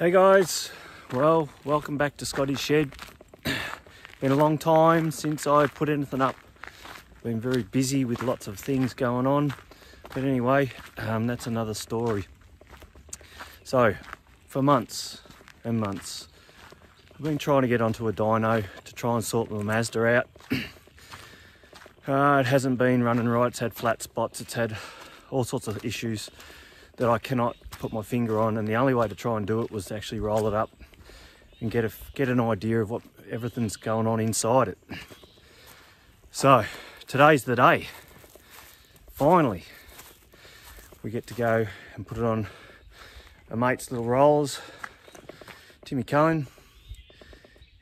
Hey guys, well, welcome back to Scotty's shed. Been a long time since I put anything up. Been very busy with lots of things going on, but anyway, that's another story. So for months and months I've been trying to get onto a dyno to try and sort my Mazda out. It hasn't been running right. It's had flat spots, it's had all sorts of issues that I cannot put my finger on, and the only way to try and do it was to actually roll it up and get an idea of what everything's going on inside it. So today's the day. Finally we get to go and put it on a mate's little rollers, Timmy Cohen.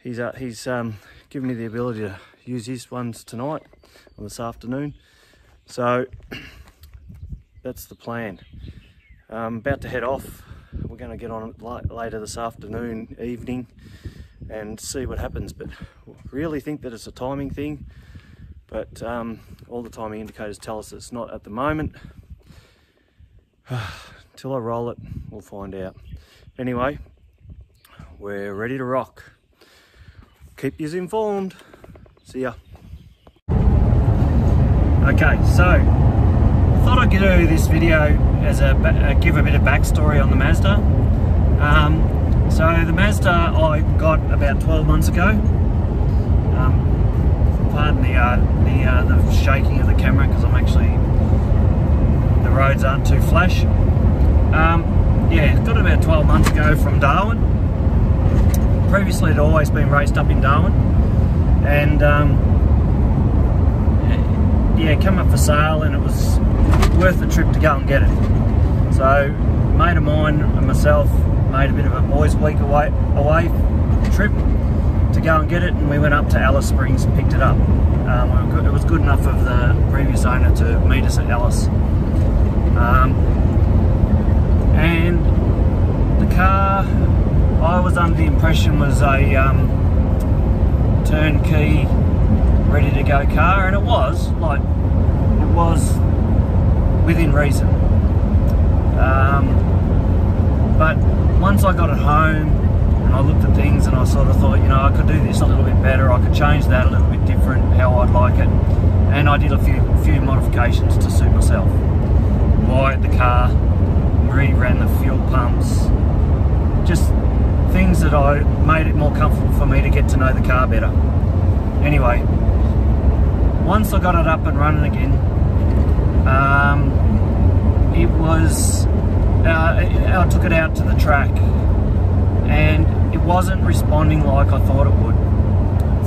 He's given me the ability to use his ones tonight or this afternoon, so that's the plan. I'm about to head off. We're going to get on it later this afternoon, evening, and see what happens. But really think that it's a timing thing. But all the timing indicators tell us it's not at the moment. Until I roll it, we'll find out. Anyway, we're ready to rock. Keep you informed. See ya. Okay, so I thought I'd do this video as give a bit of backstory on the Mazda. So the Mazda I got about 12 months ago. Pardon the shaking of the camera because the roads aren't too flash. Yeah, got it about 12 months ago from Darwin. Previously it had always been raced up in Darwin, and yeah, it came up for sale and it was worth the trip to go and get it. So a mate of mine and myself made a bit of a boys week away trip to go and get it, and we went up to Alice Springs and picked it up. It was good enough of the previous owner to meet us at Alice. And the car, I was under the impression was a turnkey, ready to go car, and it was within reason. But once I got it home and I looked at things and I sort of thought, you know, I could do this a little bit better, I could change that a little bit different, how I'd like it, and I did a few modifications to suit myself. Wired the car, re-ran the fuel pumps, just things that I made it more comfortable for me to get to know the car better. Anyway, once I got it up and running again, I took it out to the track and it wasn't responding like I thought it would.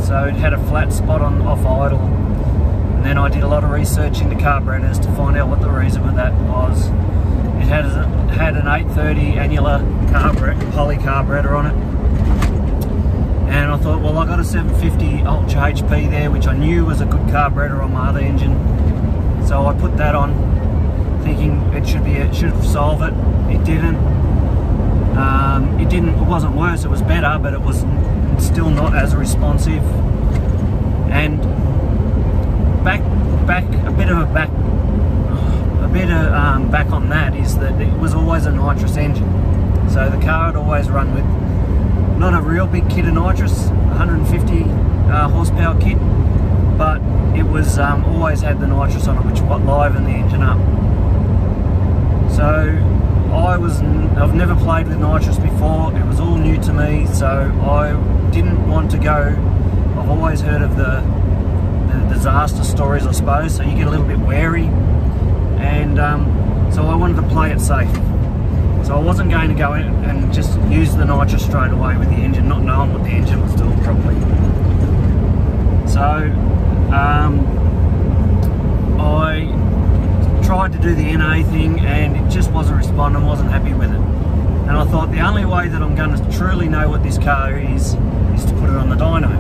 So it had a flat spot off idle, and then I did a lot of research into carburetors to find out what the reason with that was. It had an 830 annular poly carburetor on it, and I thought, well, I got a 750 Ultra HP there, which I knew was a good carburetor on my other engine, so I put that on, thinking it should solve it. It didn't. It wasn't worse. It was better, but it was still not as responsive. And back on that is that it was always a nitrous engine. So the car had always run with not a real big kit of nitrous, 150 horsepower kit, but it was always had the nitrous on it, which livened the engine up. So I've never played with nitrous before. It was all new to me, so I didn't want to go. I've always heard of the disaster stories, I suppose, so you get a little bit wary, and so I wanted to play it safe. So I wasn't going to go in and just use the nitrous straight away with the engine, not knowing what the engine was doing properly. So I tried to do the NA thing and it just wasn't responding, wasn't happy with it. And I thought the only way that I'm going to truly know what this car is to put it on the dyno.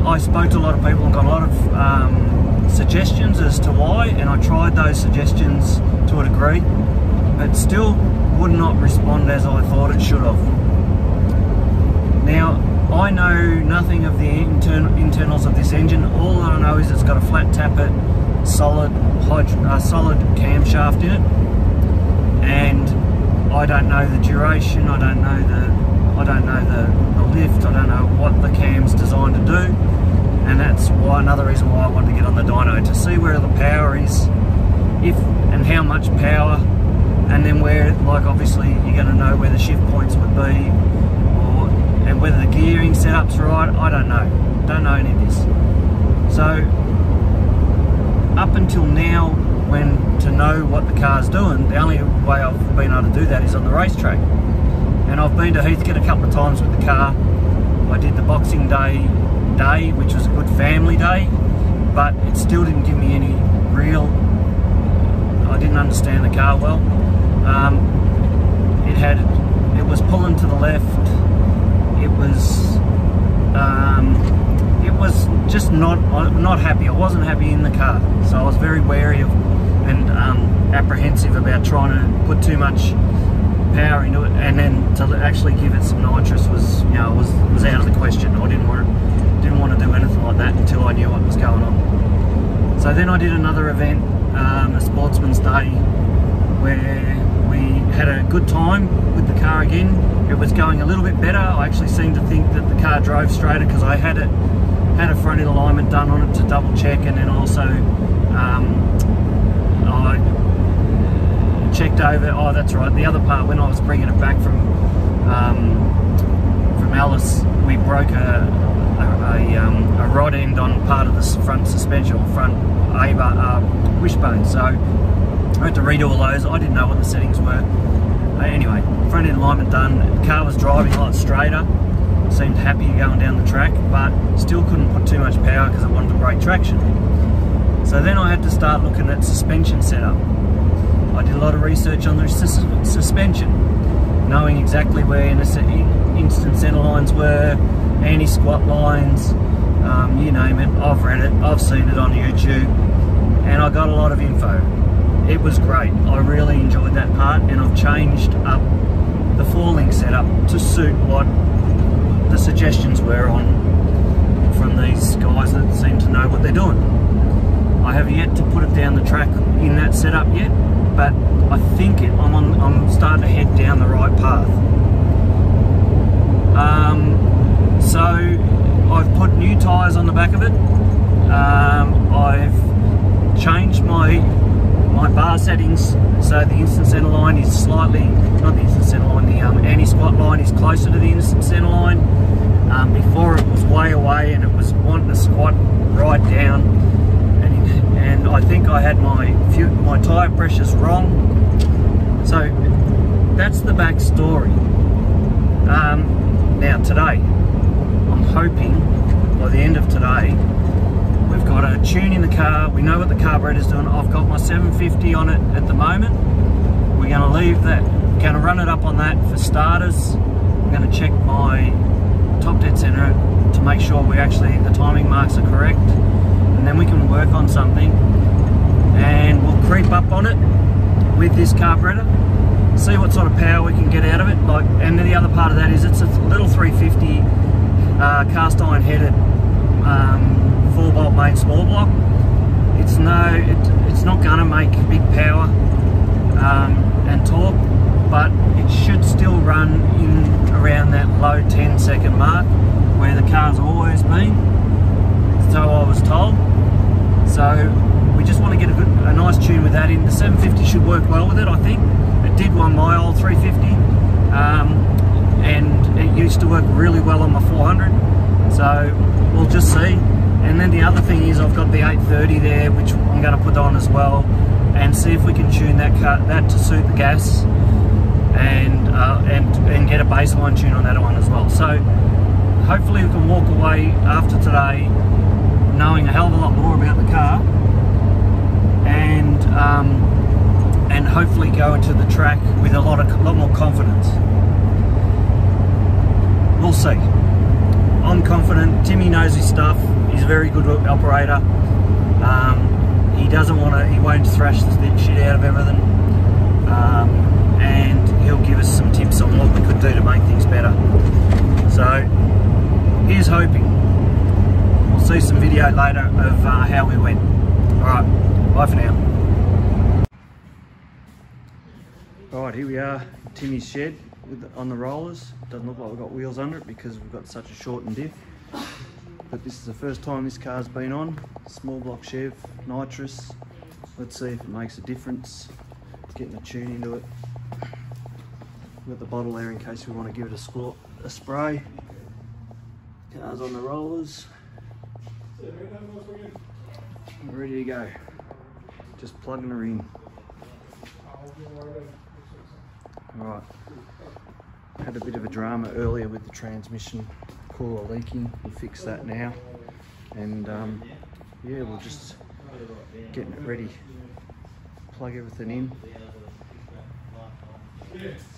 I spoke to a lot of people and got a lot of suggestions as to why, and I tried those suggestions to a degree, but still would not respond as I thought it should have. Now, I know nothing of the internals of this engine. All that I know is it's got a flat tappet, solid camshaft in it, and I don't know the duration, I don't know the lift, I don't know what the cam's designed to do, and that's why another reason why I wanted to get on the dyno, to see where the power is, if and how much power, and then where, like obviously you're going to know where the shift points would be, and whether the gearing setup's right. I don't know any of this. So up until now, when to know what the car's doing, the only way I've been able to do that is on the racetrack. And I've been to Heathcote a couple of times with the car. I did the Boxing Day, which was a good family day, but it still didn't give me any real, I didn't understand the car well. It was pulling to the left. It was just not happy. I wasn't happy in the car, so I was very wary of and apprehensive about trying to put too much power into it, and then to actually give it some nitrous was, you know, was out of the question. I didn't want to do anything like that until I knew what was going on. So then I did another event, a Sportsman's Day, where we had a good time with the car again. It was going a little bit better. I actually seemed to think that the car drove straighter because I had a front end alignment done on it to double check, and then also I checked over, oh that's right, the other part, when I was bringing it back from Alice, we broke a rod end on part of the front suspension, or front wishbone, so I had to redo all those. I didn't know what the settings were. Anyway, front end alignment done, the car was driving a lot straighter, seemed happy going down the track, but still couldn't put too much power because I wanted to brake traction. So then I had to start looking at suspension setup. I did a lot of research on the suspension, knowing exactly where instant center lines were, anti-squat lines, you name it. I've read it, I've seen it on YouTube, and I got a lot of info. It was great. I really enjoyed that part, and I've changed up the 4-link setup to suit what the suggestions were from these guys that seem to know what they're doing. I have yet to put it down the track in that setup yet, but I think I'm starting to head down the right path. So I've put new tyres on the back of it. I've changed my bar settings so the instant center line is slightly, not the instant center line, the anti-squat line is closer to the instant center line. Before it was way away and it was wanting to squat right down, and I think I had my tyre pressures wrong. So that's the back story. Now today, I'm hoping by the end of today, we've got a tune in the car, we know what the carburetor's doing. I've got my 750 on it at the moment. We're going to leave that, going to run it up on that for starters. I'm going to check my top dead center to make sure the timing marks are correct, and then we can work on something, and we'll creep up on it with this carburetor, see what sort of power we can get out of it. And then the other part of that is it's a little 350 cast iron headed 4-bolt main small block. It's not going to make big power and torque, but it should still run in around that low 10-second mark where the car's always been, so I was told. So we just want to get a nice tune with that in. The 750 should work well with it, I think. It did on my old 350, and it used to work really well on my 400, so we'll just see. And then the other thing is I've got the 830 there, which I'm going to put on as well, and see if we can tune that to suit the gas, and get a baseline tune on that one as well. So hopefully we can walk away after today knowing a hell of a lot more about the car, and hopefully go into the track with a lot more confidence. We'll see. I'm confident. Timmy knows his stuff. He's a very good operator. He won't thrash the shit out of everything, and he'll give us some tips on what we could do to make things better. So here's hoping. We'll see some video later of how we went. Alright, bye for now. Alrighty, Right, here we are, Timmy's shed on the rollers. Doesn't look like we've got wheels under it because we've got such a shortened diff. But this is the first time this car's been on. Small block Chev, nitrous. Let's see if it makes a difference. Getting a tune into it. We've got the bottle there in case we want to give it a spray. Car's on the rollers. We're ready to go. Just plugging her in. Alright. Had a bit of a drama earlier with the transmission cooler leaking. We'll fix that now. And yeah, we'll just getting it ready. Plug everything in.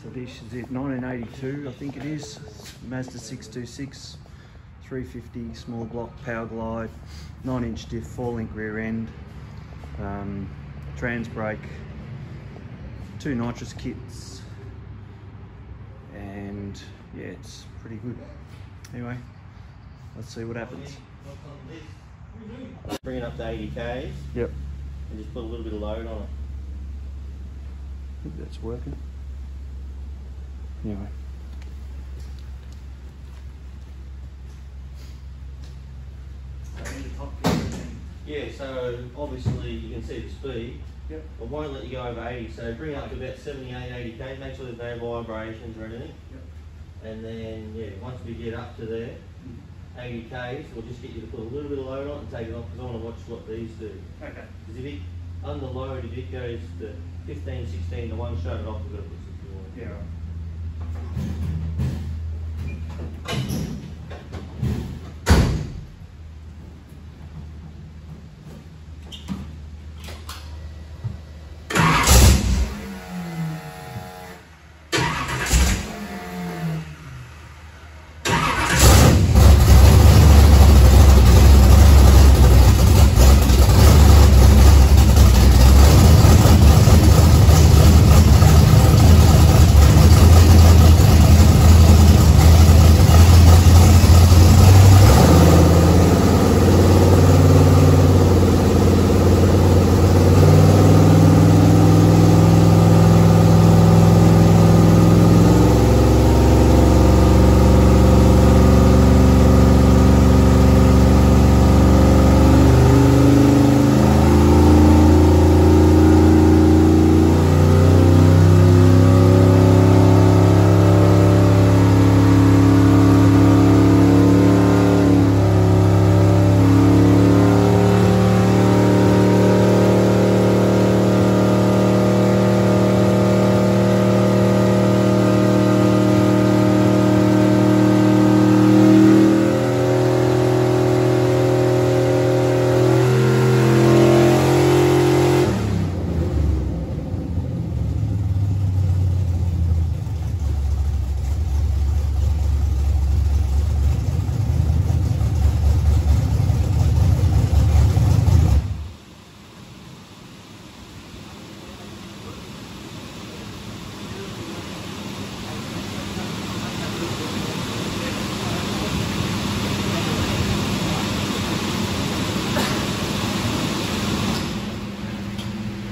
So this is it, 1982 I think it is. Mazda 626, 350 small block power glide, 9-inch diff, 4-link rear end, trans brake, 2 nitrous kits, and yeah, it's pretty good. Anyway, let's see what happens. Bring it up to 80 k's. Yep. And just put a little bit of load on it. I think that's working. Anyway. Yeah, so obviously you can see the speed. Yep. It won't let you go over 80, so bring it up to about 78, 80 k, make sure there's no vibrations or anything. Yep. And then, yeah, once we get up to there, 80 k's, we'll just get you to put a little bit of load on it and take it off, because I want to watch what these do. Okay. Because if it, under load, if it goes to 15, 16, the one shut it off, we've got to put 61. Yeah, right.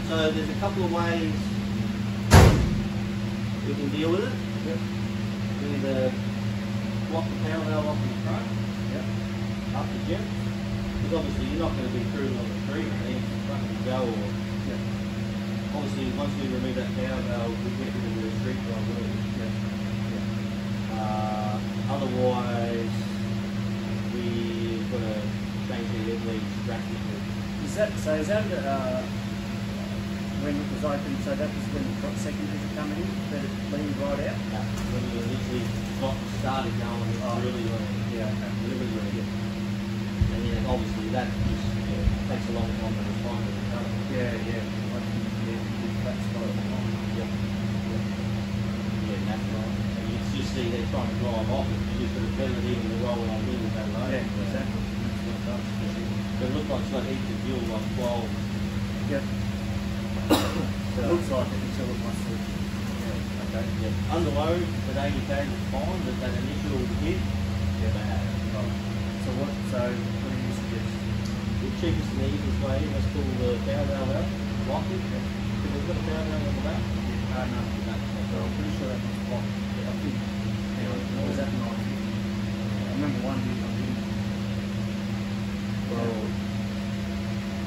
So there's a couple of ways we can deal with it. Yep. Either block the power valve off in front, Yep. up the gym, because obviously you're not going to be cruising on the street and then fucking go, or Yep. obviously once we remove that power valve, we get rid of the street liability. Yep. Otherwise, we've got to change the head leads drastically. Is that when it was open? So that was when the secondaries are coming in. That it leaned right out. When you literally got started going, it's really lean. Yeah. Okay. Really lean. And then obviously that just takes a long time to respond to the colour. Yeah. That's got it. Yep. Yeah, that's right. So you can just see they're trying to drive off it. You just got to better it even to roll on in with that load. Yeah, exactly. But it looks like it's got heaps of fuel, like 12. Yep. So it looks like it until it must have. Yeah. Okay. Yeah. Under load at 80 k's is fine, but that initial hit, bad. So what do you suggest? The cheapest and easiest way, let's pull the power valve out, lock it, because we've got a power valve on the back. No. I'm pretty sure that was blocked. Yeah, I think, what was that 950? I remember one year I didn't. Well,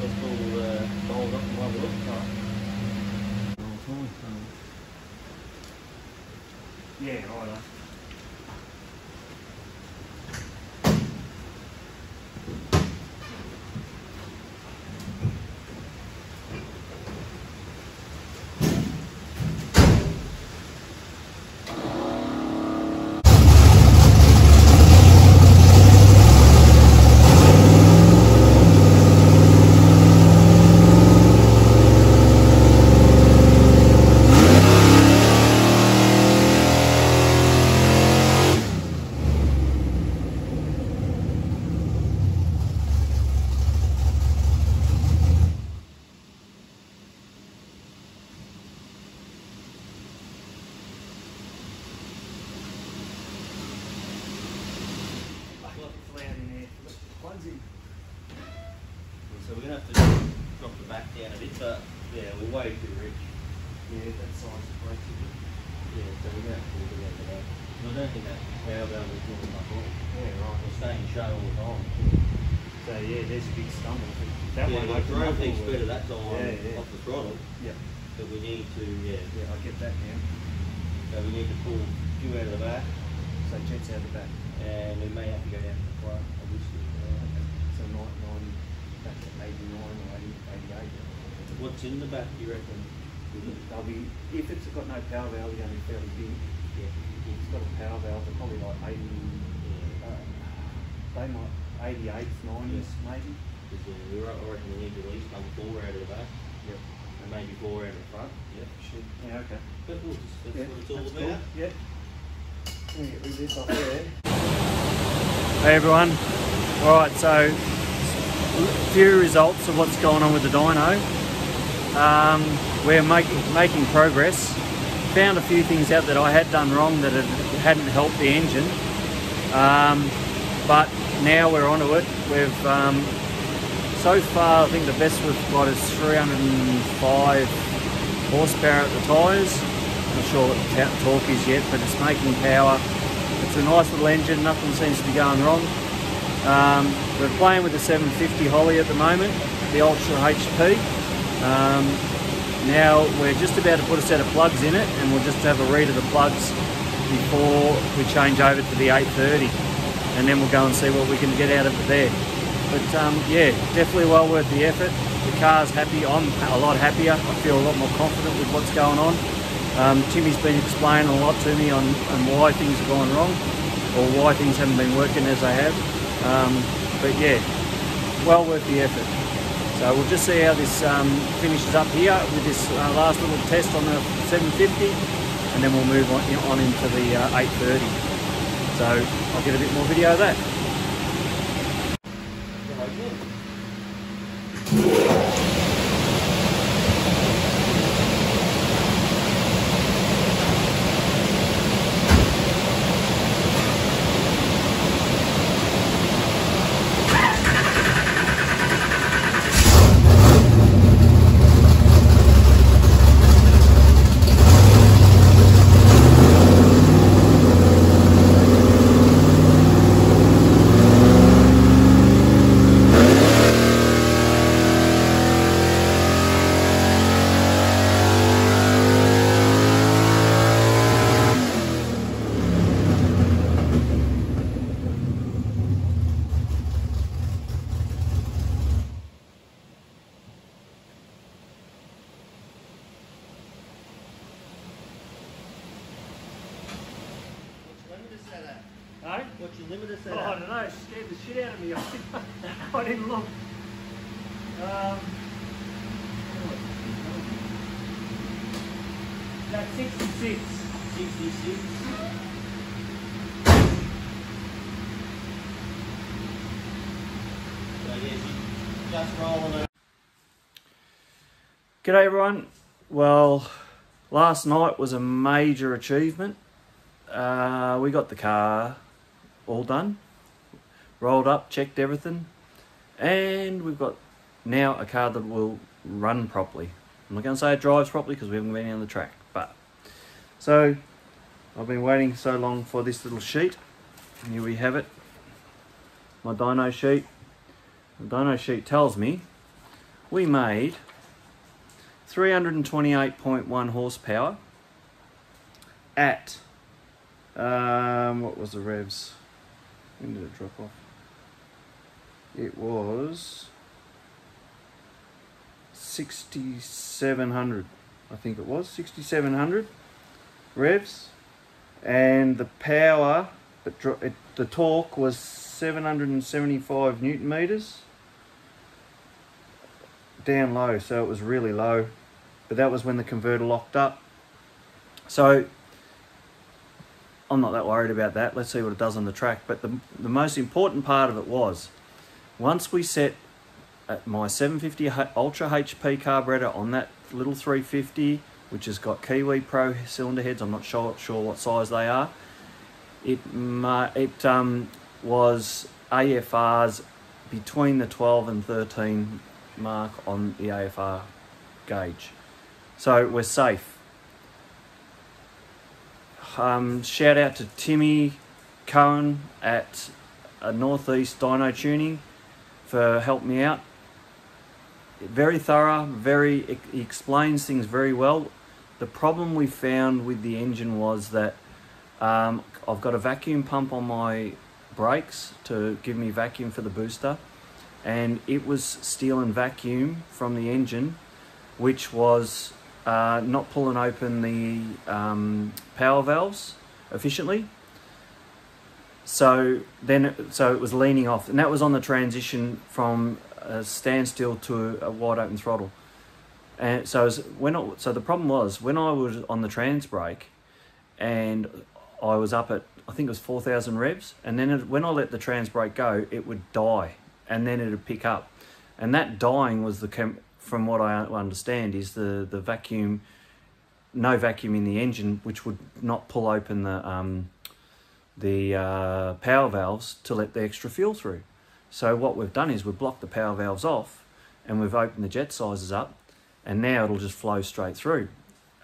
let's pull hold up and have a look. Yeah, right. So we're going to have to drop the back down a bit, but yeah, we're way too rich. Yeah, that size is way too big. Yeah, so we're going to have to do that for that. I don't think that power valve is doing much wrong. Yeah, right. We're staying shut all the time. So yeah, there's a big stumble. That Yeah, one the opened drone up thing's all the way. better that time Yeah. off the throttle, Yep. but we need to, Yeah, I get that now. so we need to pull two out of the back, So jet's out the back. and we may have to go down to the front, obviously. So 99 back to 89 or 80, 88. What's in the back, do you reckon? They'll be, if it's got no power valve, they're going to be fairly big. Yeah. If it's got a power valve, they're probably like 80, they might 88s, 90s maybe. I reckon we need to at least come 4 out of the back. Yep. And maybe 4 out of the front. Yep, should. Yeah, okay. But that's Yeah, what it's all that's about. cool. Yep. Let me get rid of this off there. Hey everyone. Alright, so a few results of what's going on with the dyno. We're making progress. Found a few things out that I had done wrong that hadn't helped the engine. But now we're onto it. We've so far I think the best we've got is 305 horsepower at the tyres. Not sure what the torque is yet, but it's making power. It's a nice little engine, nothing seems to be going wrong. We're playing with the 750 Holly at the moment, the Ultra HP. Now we're just about to put a set of plugs in it, and we'll just have a read of the plugs before we change over to the 830, and then we'll go and see what we can get out of it there. But yeah, definitely well worth the effort. The car's happy, I'm a lot happier. I feel a lot more confident with what's going on. Timmy's been explaining a lot to me on why things are going wrong, or why things haven't been working as they have. But yeah, well worth the effort. So we'll just see how this finishes up here with this last little test on the 750, and then we'll move on into the 830. So I'll get a bit more video of that. Hey? What's your limiter set Oh, I don't know, it scared the shit out of me. I didn't look. That's 66. 66. So yes, just rolling it. G'day everyone. Well, last night was a major achievement. We got the car all done, rolled up, checked everything, and we've got now a car that will run properly. I'm not going to say it drives properly because we haven't been on the track, but So I've been waiting so long for this little sheet, and here we have it, my dyno sheet. The dyno sheet tells me we made 328.1 horsepower at, what was the revs? When did it drop off? It was 6,700, I think it was, 6,700 revs, and the power, the torque was 775 Newton meters. Down low, so it was really low, but that was when the converter locked up. So I'm not that worried about that. Let's see what it does on the track. But the most important part of it was, once we set my 750 Ultra HP carburetor on that little 350, which has got Kiwi Pro cylinder heads, I'm not sure what size they are, it was AFRs between the 12 and 13 mark on the AFR gauge, so we're safe. Shout out to Timmy Cohen at Northeast Dyno Tuning for helping me out. Very thorough, he explains things very well. The problem we found with the engine was that I've got a vacuum pump on my brakes to give me vacuum for the booster, and it was stealing vacuum from the engine, which was not pulling open the power valves efficiently. So it was leaning off, and that was on the transition from a standstill to a wide open throttle. And so the problem was, when I was on the trans brake and I was up at, I think it was 4,000 revs, and then when I let the trans brake go, it would die, and then it would pick up. And that dying was from what I understand, is the vacuum, no vacuum in the engine, which would not pull open the power valves to let the extra fuel through. So what we've done is we've blocked the power valves off, and we've opened the jet sizes up, and now it'll just flow straight through.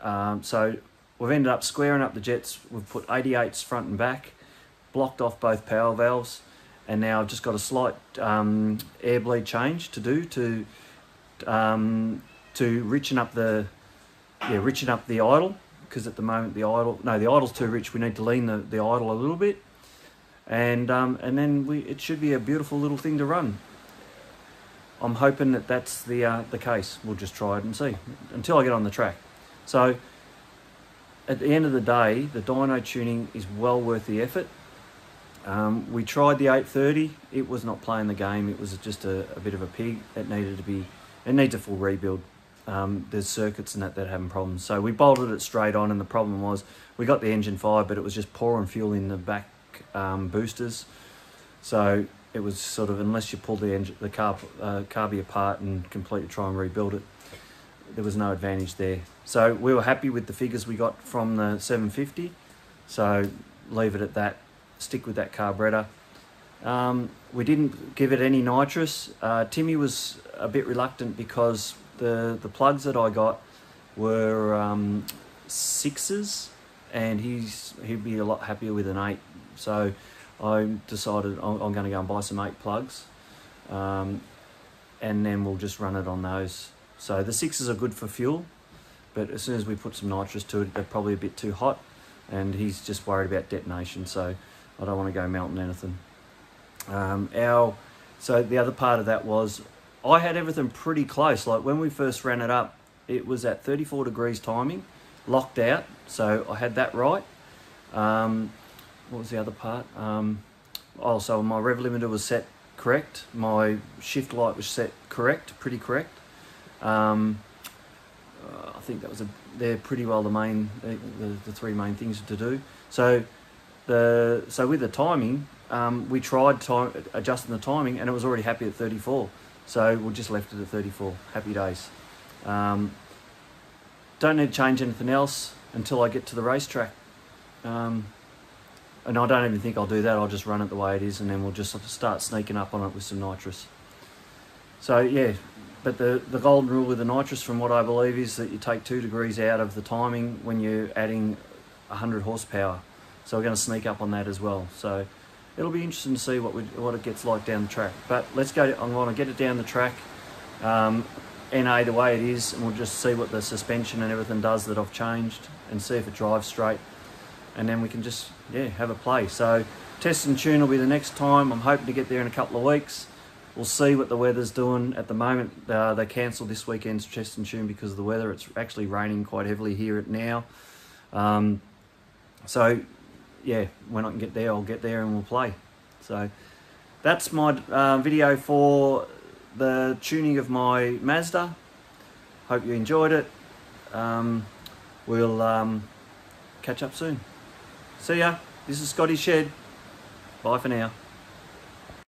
So we've ended up squaring up the jets. We've put 88s front and back, blocked off both power valves, and now I've just got a slight air bleed change to do to richen up the idle, because at the moment the idle's too rich. We need to lean the idle a little bit, and then it should be a beautiful little thing to run. I'm hoping that that's the case. We'll just try it and see until I get on the track. So at the end of the day, the dyno tuning is well worth the effort. We tried the 830. It was not playing the game. It was just a bit of a pig. It needs a full rebuild. There's circuits and that having problems. So we bolted it straight on, and the problem was we got the engine fired, but it was just pouring fuel in the back boosters. So it was sort of, unless you pull the carby apart and completely try and rebuild it, there was no advantage there. So we were happy with the figures we got from the 750. So leave it at that. Stick with that carburetor. We didn't give it any nitrous. Timmy was a bit reluctant because the plugs that I got were 6s, and he'd be a lot happier with an 8. So I decided I'm going to go and buy some 8 plugs, and then we'll just run it on those. So the 6s are good for fuel, but as soon as we put some nitrous to it, they're probably a bit too hot, and he's just worried about detonation, so I don't want to go melting anything. So the other part of that was, I had everything pretty close. Like when we first ran it up, it was at 34 degrees timing, locked out, so I had that right. What was the other part? So my rev limiter was set correct. My shift light was set correct, pretty correct. I think they're pretty well the three main things to do. So with the timing, we tried adjusting the timing, and it was already happy at 34. So we just left it at 34. Happy days. Don't need to change anything else until I get to the racetrack. And I don't even think I'll do that. I'll just run it the way it is, and then we'll just start sneaking up on it with some nitrous. So yeah, but the golden rule with the nitrous, from what I believe, is that you take 2 degrees out of the timing when you're adding 100 horsepower. So we're going to sneak up on that as well. So it'll be interesting to see what it gets like down the track. But let's go. I'm going to get it down the track, NA the way it is, and we'll just see what the suspension and everything does that I've changed, and see if it drives straight. And then we can just, yeah, have a play. So test and tune will be the next time. I'm hoping to get there in a couple of weeks. We'll see what the weather's doing. At the moment, they cancelled this weekend's test and tune because of the weather. It's actually raining quite heavily here now. So, yeah, when I can get there, I'll get there and we'll play. So that's my video for the tuning of my Mazda. Hope you enjoyed it. We'll catch up soon. See ya. This is Scotty Shed. Bye for now.